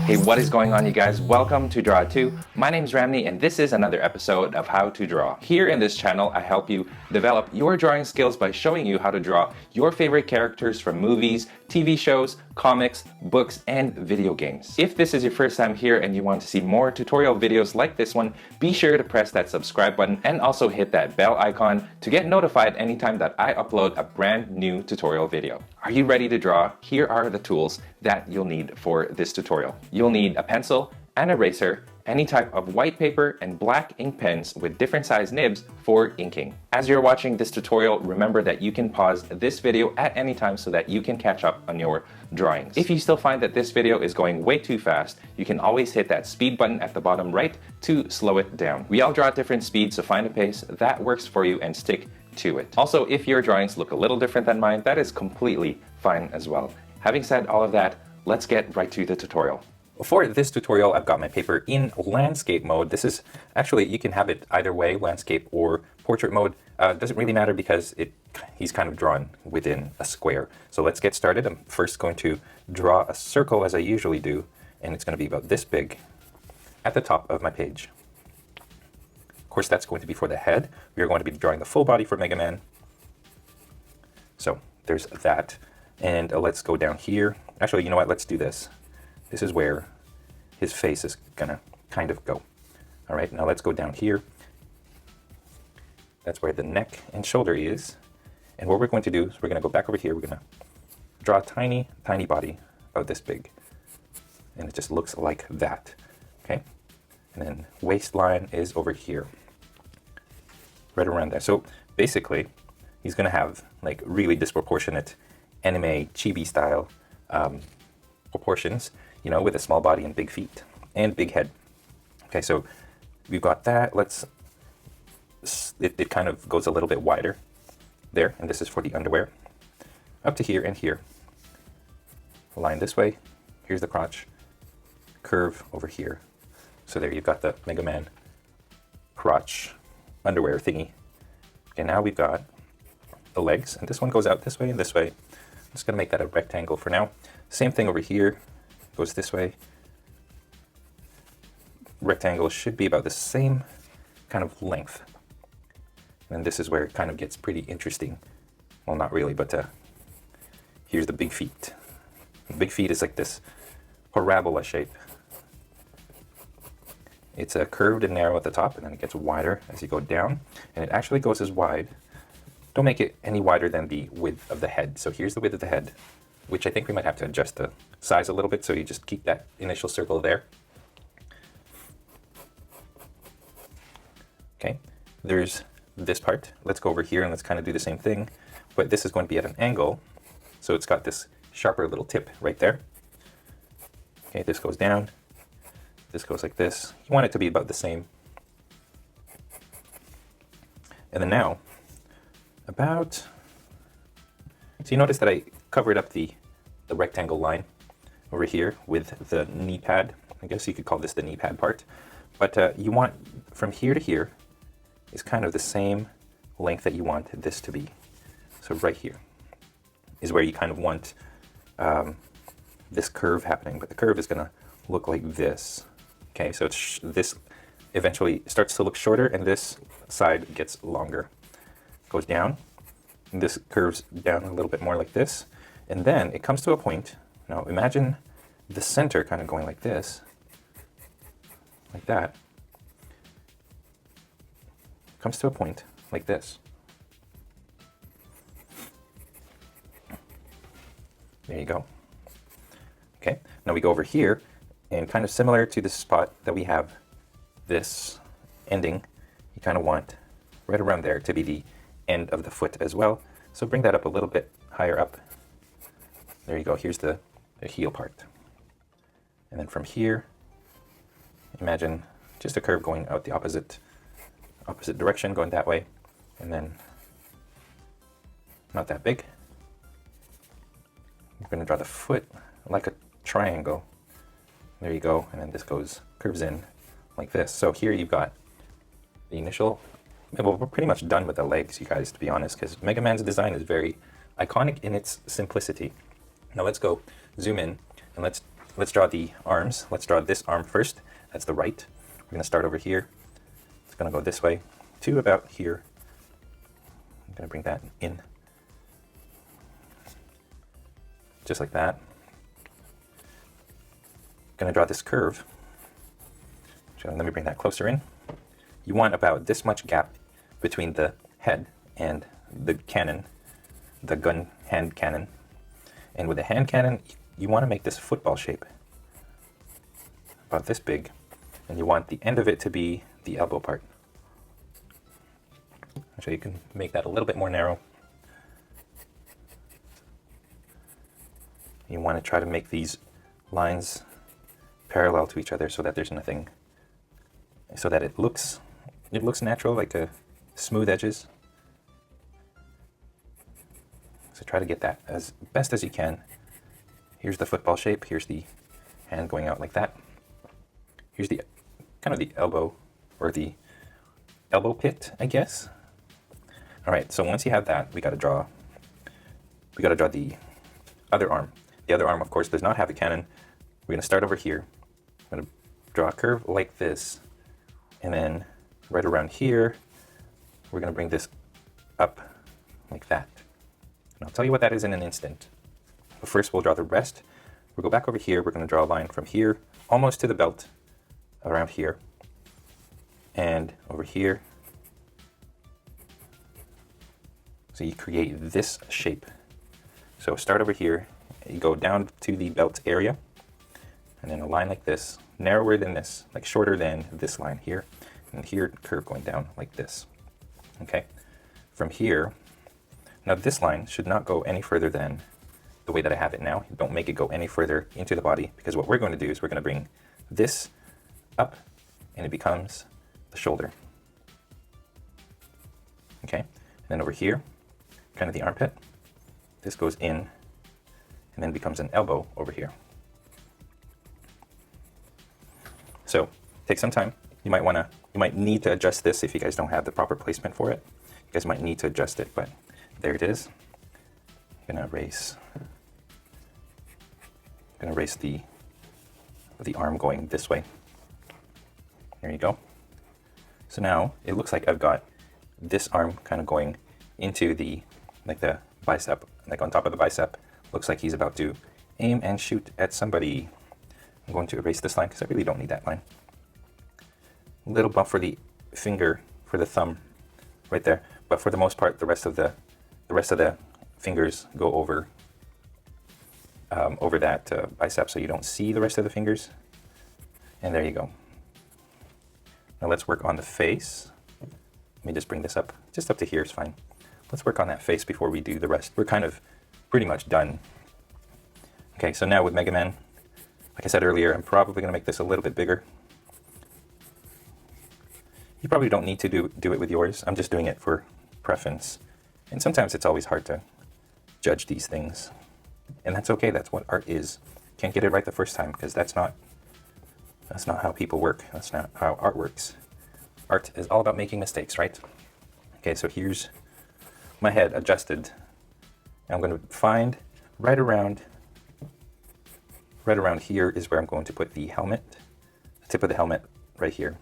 Hey, what is going on, you guys? Welcome to Draw 2. My name is Ramny, and this is another episode of How to Draw. Here in this channel, I help you develop your drawing skills by showing you how to draw your favorite characters from movies, TV shows, comics, books, and video games. If this is your first time here and you want to see more tutorial videos like this one, be sure to press that subscribe button and also hit that bell icon to get notified anytime that I upload a brand new tutorial video. Are you ready to draw? Here are the tools that you'll need for this tutorial. You'll need a pencil, an eraser, any type of white paper, and black ink pens with different size nibs for inking. As you're watching this tutorial, remember that you can pause this video at any time so that you can catch up on your drawings. If you still find that this video is going way too fast, you can always hit that speed button at the bottom right to slow it down. We all draw at different speeds, so find a pace that works for you and stick to it. Also, if your drawings look a little different than mine, that is completely fine as well. Having said all of that, let's get right to the tutorial. For this tutorial, I've got my paper in landscape mode. This is actually, you can have it either way, landscape or portrait mode. Doesn't really matter because he's kind of drawn within a square. So let's get started. I'm first going to draw a circle as I usually do, and it's going to be about this big at the top of my page. Of course, that's going to be for the head. We are going to be drawing the full body for Mega Man. So there's that. And let's go down here. Actually, you know what? Let's do this. This is where his face is gonna kind of go. All right, now let's go down here. That's where the neck and shoulder is. And what we're going to do is we're gonna go back over here. We're gonna draw a tiny, tiny body about this big. And it just looks like that, okay? And then waistline is over here, right around there. So basically, he's gonna have like really disproportionate anime chibi style proportions, you know, with a small body and big feet and big head. Okay, so we've got that. It kind of goes a little bit wider there, and this is for the underwear. Up to here and here. Line this way. Here's the crotch. Curve over here. So there you've got the Mega Man crotch underwear thingy. Okay, now we've got the legs, and this one goes out this way and this way. I'm just gonna make that a rectangle for now. Same thing over here, goes this way. Rectangle should be about the same kind of length. And this is where it kind of gets pretty interesting. Well, not really, but here's the big feet. The big feet is like this parabola shape. It's curved and narrow at the top, and then it gets wider as you go down. And it actually goes as wide. Don't make it any wider than the width of the head. So here's the width of the head, which I think we might have to adjust the size a little bit, so you just keep that initial circle there. Okay, there's this part. Let's go over here and let's kind of do the same thing, but this is going to be at an angle, so it's got this sharper little tip right there. Okay, this goes down, this goes like this. You want it to be about the same. And then now, so you notice that I covered up the rectangle line over here with the knee pad. I guess you could call this the knee pad part. But you want from here to here is kind of the same length that you want this to be. So right here is where you kind of want this curve happening, but the curve is gonna look like this. Okay, so this eventually starts to look shorter and this side gets longer. Goes down, and this curves down a little bit more like this, and then it comes to a point. Now imagine the center kind of going like this, like that. Comes to a point like this. There you go. Okay, now we go over here, and kind of similar to the spot that we have this ending, you kind of want right around there to be the end of the foot as well. So bring that up a little bit higher up. There you go. Here's the heel part. And then from here, imagine just a curve going out the opposite direction, going that way. And then not that big. We're going to draw the foot like a triangle. There you go. And then this curves in like this. So here you've got the initial. Well, we're pretty much done with the legs, you guys, to be honest, because Mega Man's design is very iconic in its simplicity. Now let's go zoom in and let's let's draw the arms. Let's draw this arm first. That's the right. We're going to start over here. It's going to go this way to about here. I'm going to bring that in. Just like that. Going to draw this curve. So let me bring that closer in. You want about this much gap between the head and the cannon, the gun hand cannon. And with the hand cannon, you want to make this football shape, about this big, and you want the end of it to be the elbow part. Actually, you can make that a little bit more narrow. You want to try to make these lines parallel to each other so that there's nothing, so that it looks natural, like a smooth edges. So try to get that as best as you can. Here's the football shape. Here's the hand going out like that. Here's the kind of the elbow, or the elbow pit, I guess. All right, so once you have that, we got to draw the other arm. The other arm, of course, does not have a cannon. We're going to start over here. I'm going to draw a curve like this, and then right around here, we're going to bring this up like that. And I'll tell you what that is in an instant. But first, we'll draw the rest. We'll go back over here. We're going to draw a line from here, almost to the belt, around here, and over here. So you create this shape. So start over here, you go down to the belt area, and then a line like this, narrower than this, like shorter than this line here, and here curve going down like this. Okay, from here, now this line should not go any further than the way that I have it now. Don't make it go any further into the body, because what we're going to do is we're going to bring this up, and it becomes the shoulder. Okay, and then over here, kind of the armpit, this goes in, and then becomes an elbow over here. So take some time. You might need to adjust this if you guys don't have the proper placement for it. You guys might need to adjust it, but there it is. I'm gonna erase the arm going this way. There you go. So now it looks like I've got this arm kind of going into the bicep, like on top of the bicep. Looks like he's about to aim and shoot at somebody. I'm going to erase this line because I really don't need that line. A little bump for the finger, for the thumb, right there. But for the most part, the rest of the fingers go over that bicep, so you don't see the rest of the fingers. And there you go. Now let's work on the face. Let me just bring this up. Just up to here is fine. Let's work on that face before we do the rest. We're kind of pretty much done. Okay, so now with Mega Man, like I said earlier, I'm probably going to make this a little bit bigger. You probably don't need to do it with yours. I'm just doing it for preference. And sometimes it's always hard to judge these things. And that's okay. That's what art is. Can't get it right the first time, because that's not how people work. That's not how art works. Art is all about making mistakes, right? Okay, so here's my head adjusted. I'm going to find right around here is where I'm going to put the helmet, the tip of the helmet right here.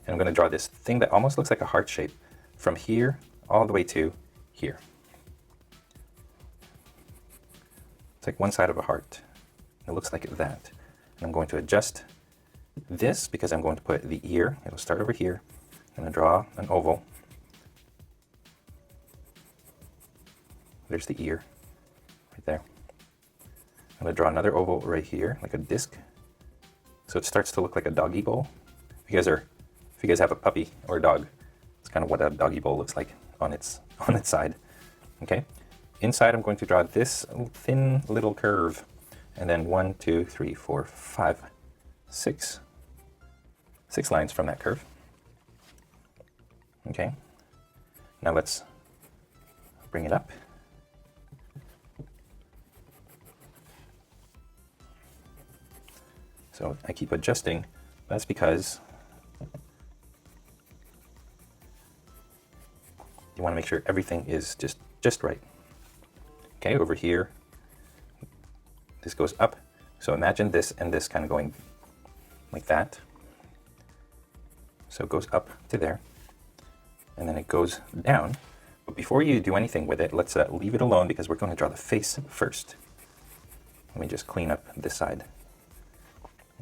And I'm going to draw this thing that almost looks like a heart shape from here all the way to here. It's like one side of a heart. It looks like that. And I'm going to adjust this because I'm going to put the ear. It'll start over here. I'm going to draw an oval. There's the ear right there. I'm going to draw another oval right here, like a disc. So it starts to look like a doggy bowl. If you guys have a puppy or a dog, it's kind of what a doggy bowl looks like on its side. Okay. Inside, I'm going to draw this thin little curve, and then 1, 2, 3, 4, 5, 6 lines from that curve. Okay. Now let's bring it up. So I keep adjusting. That's because you want to make sure everything is just right. Okay, over here, this goes up, So imagine this and this kind of going like that. So it goes up to there, and then it goes down. But before you do anything with it, let's leave it alone because we're going to draw the face first. Let me just clean up this side.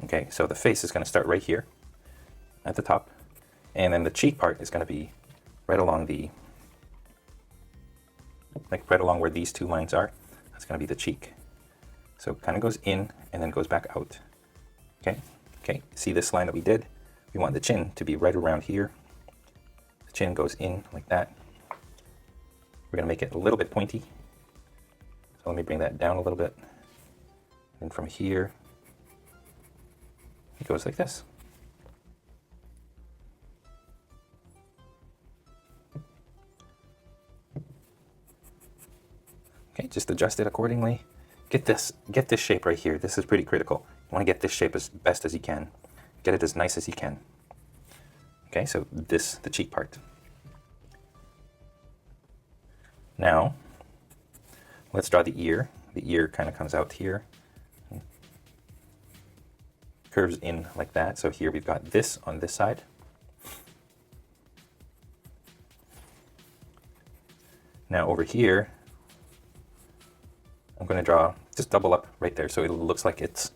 Okay, so the face is going to start right here at the top, and then the cheek part is going to be right along the, like right along where these two lines are. That's going to be the cheek. So it kind of goes in and then goes back out. Okay, see this line that we did? We want the chin to be right around here. The chin goes in like that. We're going to make it a little bit pointy. So let me bring that down a little bit. And from here, it goes like this. Okay, just adjust it accordingly. Get this shape right here. This is pretty critical. You want to get this shape as best as you can. Get it as nice as you can. Okay, so this, the cheek part. Now, let's draw the ear. The ear kind of comes out here. Curves in like that. So here we've got this on this side. Now over here, I'm going to draw, just double up right there so it looks like it's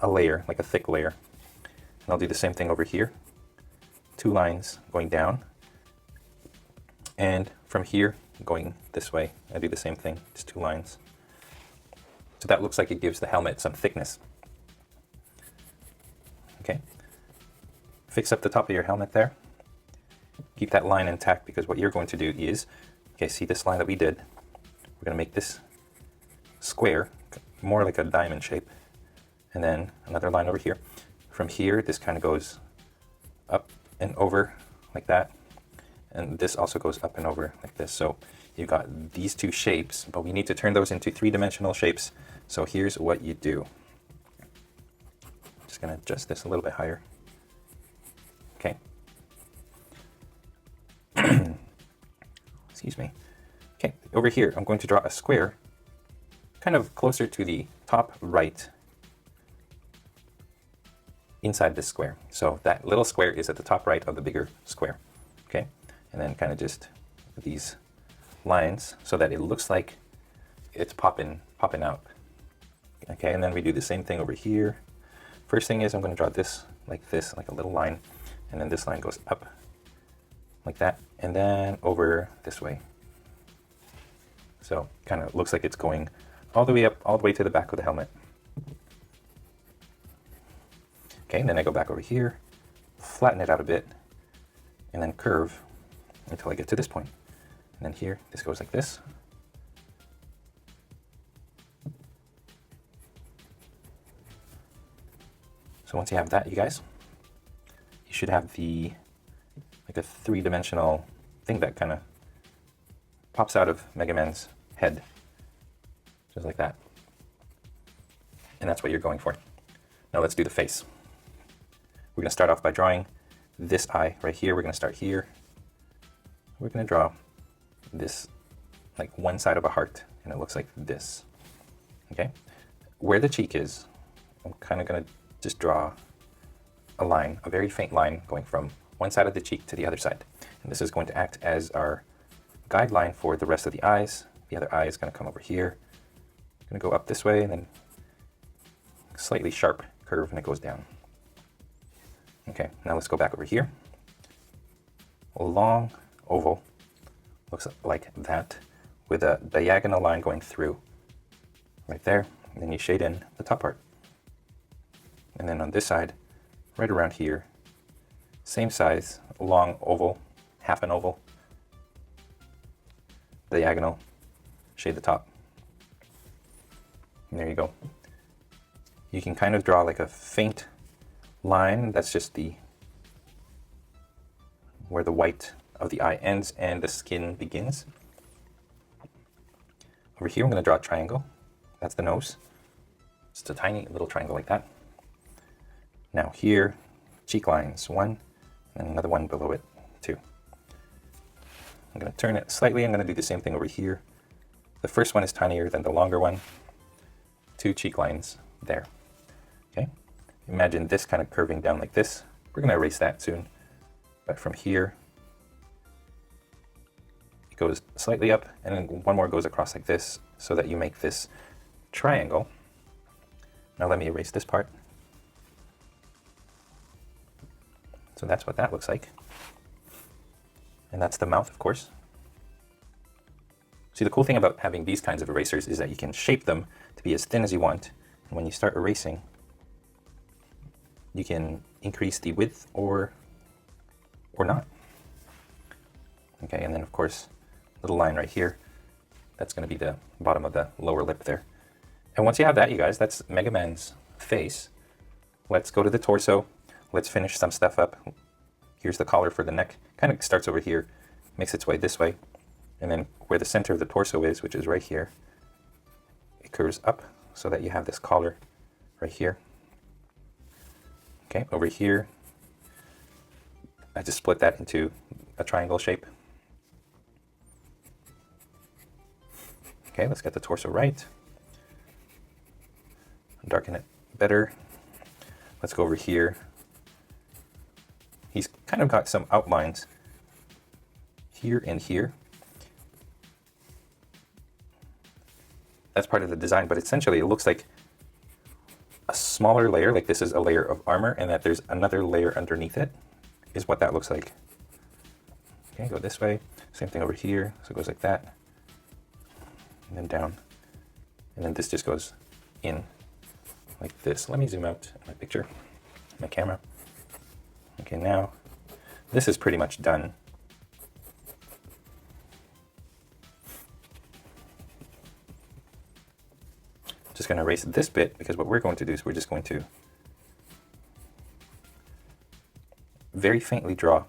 a layer, like a thick layer. And I'll do the same thing over here. 2 lines going down. And from here, going this way, I do the same thing, just 2 lines. So that looks like it gives the helmet some thickness. Okay. Fix up the top of your helmet there. Keep that line intact because what you're going to do is, okay, see this line that we did? We're going to make this square, more like a diamond shape, and then another line over here. From here, this kind of goes up and over like that, and this also goes up and over like this. So you've got these 2 shapes, but we need to turn those into 3-dimensional shapes. So here's what you do. Just going to adjust this a little bit higher. Okay. Excuse me. Okay, over here, I'm going to draw a square kind of closer to the top right inside this square. So that little square is at the top right of the bigger square. Okay, and then kind of just these lines so that it looks like it's popping out. Okay, and then we do the same thing over here. First thing is I'm going to draw this, like a little line, and then this line goes up like that, and then over this way. So kind of looks like it's going all the way up, all the way to the back of the helmet. Okay, and then I go back over here, flatten it out a bit, and then curve until I get to this point. And then here, this goes like this. So once you have that, you guys, you should have the, like a 3-dimensional thing that kind of pops out of Mega Man's head. Just like that. And that's what you're going for. Now let's do the face. We're going to start off by drawing this eye right here. We're going to start here. We're going to draw this, like one side of a heart, and it looks like this. Okay? Where the cheek is, I'm kind of going to just draw a line, a very faint line going from one side of the cheek to the other side. And this is going to act as our guideline for the rest of the eyes. The other eye is going to come over here. It's going to go up this way and then slightly sharp curve, and it goes down. Okay, now let's go back over here. A long oval, looks like that, with a diagonal line going through right there. And then you shade in the top part. And then on this side, right around here, same size, long oval, half an oval, diagonal, shade the top. And there you go. You can kind of draw like a faint line. That's just the where the white of the eye ends and the skin begins. Over here, I'm going to draw a triangle. That's the nose. Just a tiny little triangle like that. Now here, cheek lines, one, and another one below it, two. I'm going to turn it slightly. I'm going to do the same thing over here. The first one is tinier than the longer one. 2 cheek lines there. imagine this kind of curving down like this. We're going to erase that soon. But from here, it goes slightly up, and then one more goes across like this, so that you make this triangle. Now let me erase this part. So that's what that looks like. And that's the mouth, of course. See, the cool thing about having these kinds of erasers is that you can shape them to be as thin as you want. And when you start erasing, you can increase the width or not. Okay, and then of course, little line right here, that's going to be the bottom of the lower lip there. And once you have that, you guys, that's Mega Man's face. Let's go to the torso. Let's finish some stuff up. Here's the collar for the neck. Kind of starts over here, makes its way this way, and then where the center of the torso is, which is right here, it curves up so that you have this collar right here. Okay, over here, I just split that into a triangle shape. Okay, let's get the torso right. Darken it better. Let's go over here. He's kind of got some outlines here and here. That's part of the design, but essentially it looks like a smaller layer, like this is a layer of armor, and that there's another layer underneath it, is what that looks like. Okay, go this way. Same thing over here. So it goes like that, and then down, and then this just goes in like this. Let me zoom out my picture, my camera. Okay, now this is pretty much done. Just going to erase this bit, because what we're going to do is we're just going to very faintly draw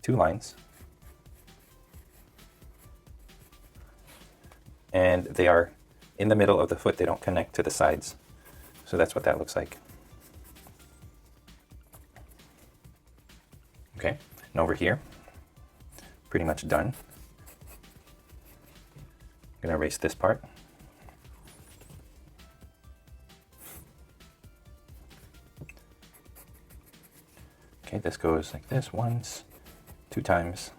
two lines, and they are in the middle of the foot. They don't connect to the sides, so that's what that looks like. Okay, and over here, pretty much done. I'm going to erase this part. Okay, this goes like this once, 2 times,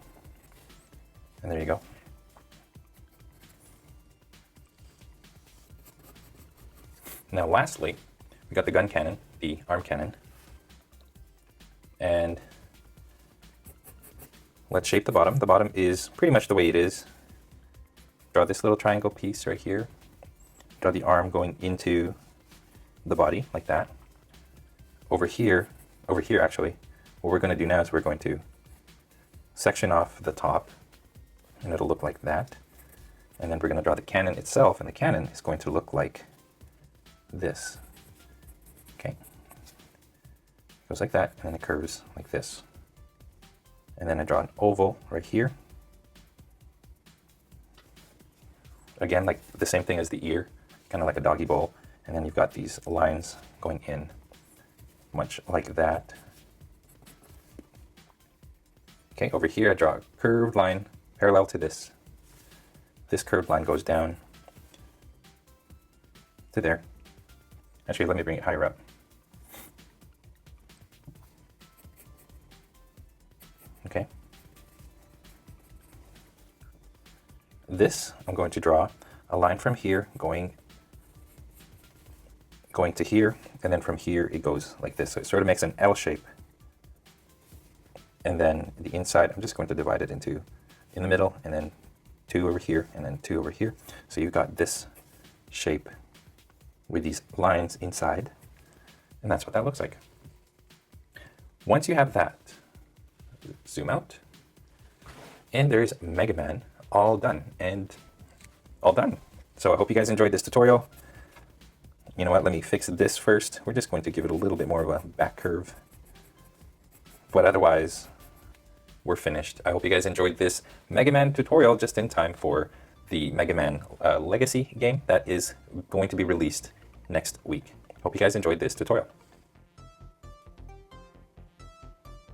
and there you go. Now lastly, we got the gun cannon, the arm cannon, and let's shape the bottom. The bottom is pretty much the way it is. Draw this little triangle piece right here. Draw the arm going into the body like that. Over here actually, what we're going to do now is we're going to section off the top, and it'll look like that. And then we're going to draw the cannon itself, and the cannon is going to look like this. Okay. Goes like that, and then it curves like this. And then I draw an oval right here. Again, like the same thing as the ear, kind of like a doggy bowl. And then you've got these lines going in, much like that. Okay, over here I draw a curved line parallel to this. This curved line goes down to there. Actually, let me bring it higher up. Okay. This, I'm going to draw a line from here going to here, and then from here it goes like this. So it sort of makes an L shape. And then the inside, I'm just going to divide it into in the middle, and then 2 over here, and then 2 over here. So you've got this shape with these lines inside, and that's what that looks like. Once you have that, zoom out, and there's Mega Man all done, and all done. So I hope you guys enjoyed this tutorial. You know what, let me fix this first. We're just going to give it a little bit more of a back curve. But otherwise, we're finished. I hope you guys enjoyed this Mega Man tutorial just in time for the Mega Man Legacy game that is going to be released next week. Hope you guys enjoyed this tutorial.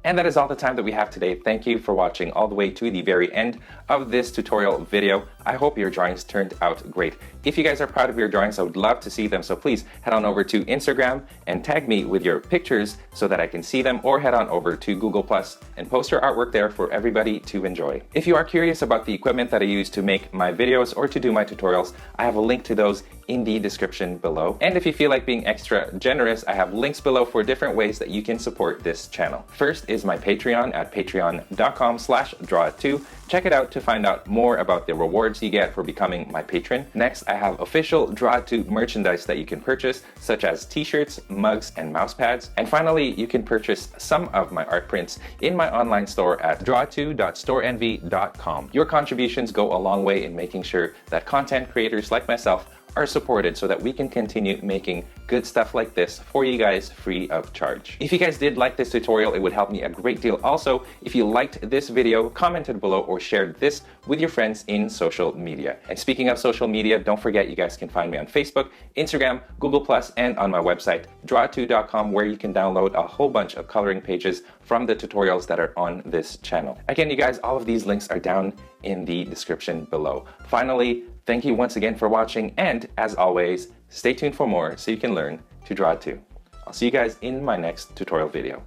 And that is all the time that we have today. Thank you for watching all the way to the very end of this tutorial video. I hope your drawings turned out great. If you guys are proud of your drawings, I would love to see them. So please head on over to Instagram and tag me with your pictures so that I can see them, or head on over to Google Plus and post your artwork there for everybody to enjoy. If you are curious about the equipment that I use to make my videos or to do my tutorials, I have a link to those in the description below. And if you feel like being extra generous, I have links below for different ways that you can support this channel. First is my Patreon at patreon.com/draw2. Check it out to find out more about the rewards you get for becoming my patron. Next, I have official Draw2 merchandise that you can purchase, such as t-shirts, mugs, and mouse pads. And finally, you can purchase some of my art prints in my online store at draw2.storeenvy.com. Your contributions go a long way in making sure that content creators like myself are supported so that we can continue making good stuff like this for you guys free of charge. If you guys did like this tutorial, it would help me a great deal. Also, if you liked this video, commented below or shared this with your friends in social media. And speaking of social media, don't forget you guys can find me on Facebook, Instagram, Google+, and on my website, draw2.com, where you can download a whole bunch of coloring pages from the tutorials that are on this channel. Again, you guys, all of these links are down in the description below. Finally, thank you once again for watching, and as always, stay tuned for more so you can learn to draw too. I'll see you guys in my next tutorial video.